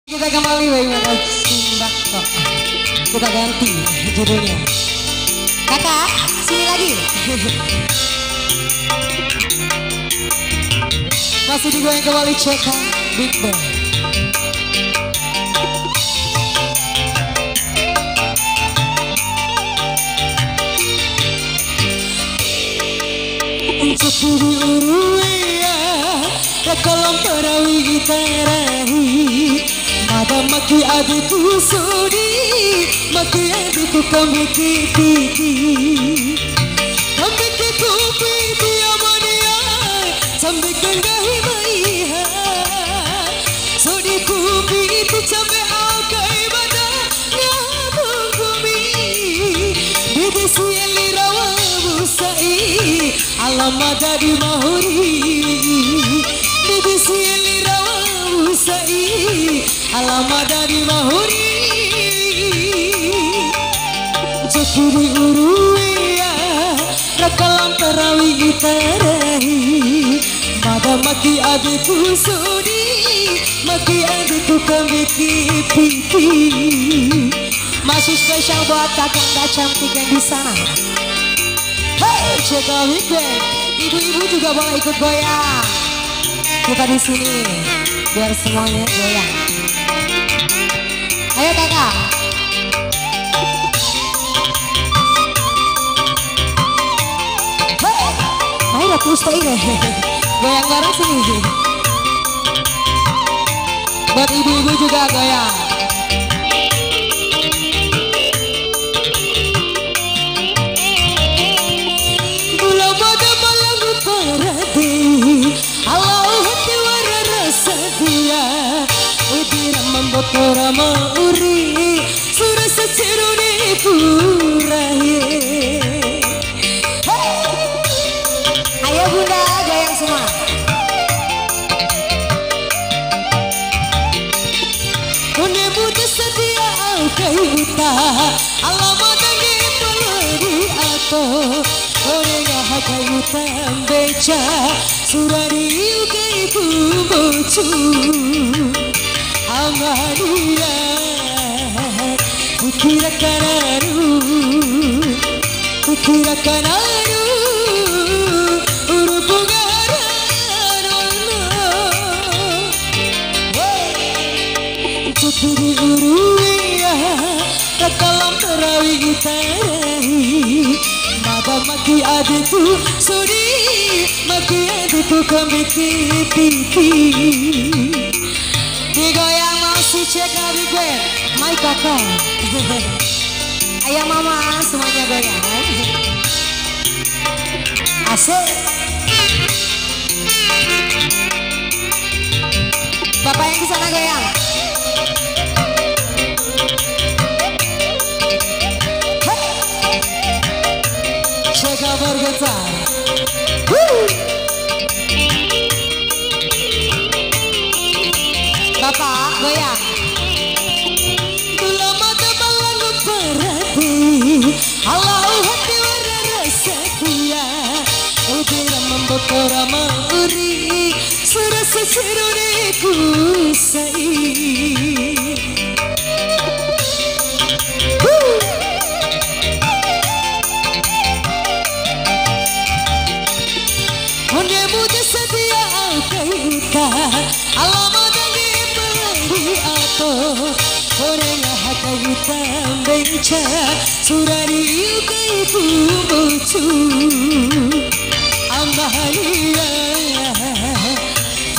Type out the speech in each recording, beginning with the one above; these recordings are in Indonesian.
Kita kembali dengan Simbak kok. Kita ganti judulnya. Kakak, sini lagi. Masih digoyang kembali Ceka Big Bang. Untuk diuruya kolam perawi terahi mada maki adikku sudi maki adikku kami kiti kami kiku piti amania sampai kengahi maiha sudi ku piti sampai akai bada nyabung kumi bidisi elirawa busai alamada di mahuri bidisi elirawa busai alamada di mahuri cekiri uruya rakalam perawi itarahi mada maki adikku sudi maki adikku kami kipiti. Masih spesial buat kakak cantik yang di sana. Hey, Ceka Big Bang. Ibu-ibu juga boleh ikut goyang. Kita di sini biar semuanya goyang. Ayo kakak. Hey, ayo aku stay deh. Goyang bareng sini. Buat ibu-ibu juga goyang. Botora mauri surasa ceruni puraye. Ayo bunda goyang semua. Kone buta sedia aukai uta alamat di pelari ato kone ngahakai uta beca surari ukai kumbocu Amaria Ukira kanaru Urupugara Cukuri uruya Rakalam perawi itarahi Mada maki adikku sudi maki adikku kami kipiti. Digoyang masih Ceka Big Bang. My kakak. Ayah mama semuanya goyang. Asik. Bapak yang di sana goyang. Ceka bergetar. Bapak goyang. Tula mata balang perhati Allahu hati warna rasa kuya Udira membotora mauri Serasa ceruni kusai Honde muda sedia aukai uta Alamat Orangnya hakai tambeca surari ukai kumbocu ambahalia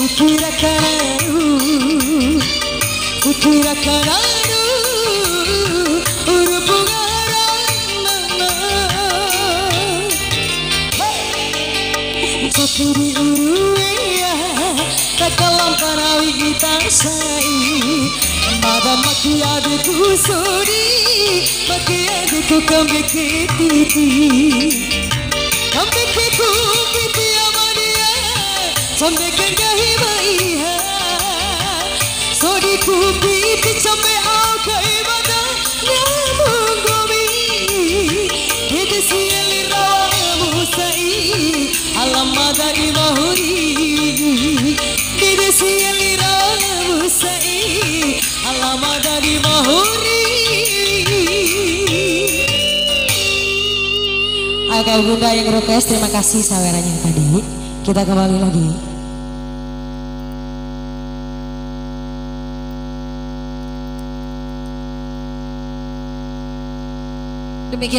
ukira kanaru urupugara mama cekiri uruya rakalam perawi itasai Mada maki adikku sudi maki adikku kami kipiti kami kiku piti amania sampai kengahi maiha sudi ku piti sampai akai bada nyamung gomi bidisi elirawa musai alamada di mahuri bidisi elirawa musai kakak bunda yang request, terima kasih sawerannya tadi. Kita kembali lagi. Demikian.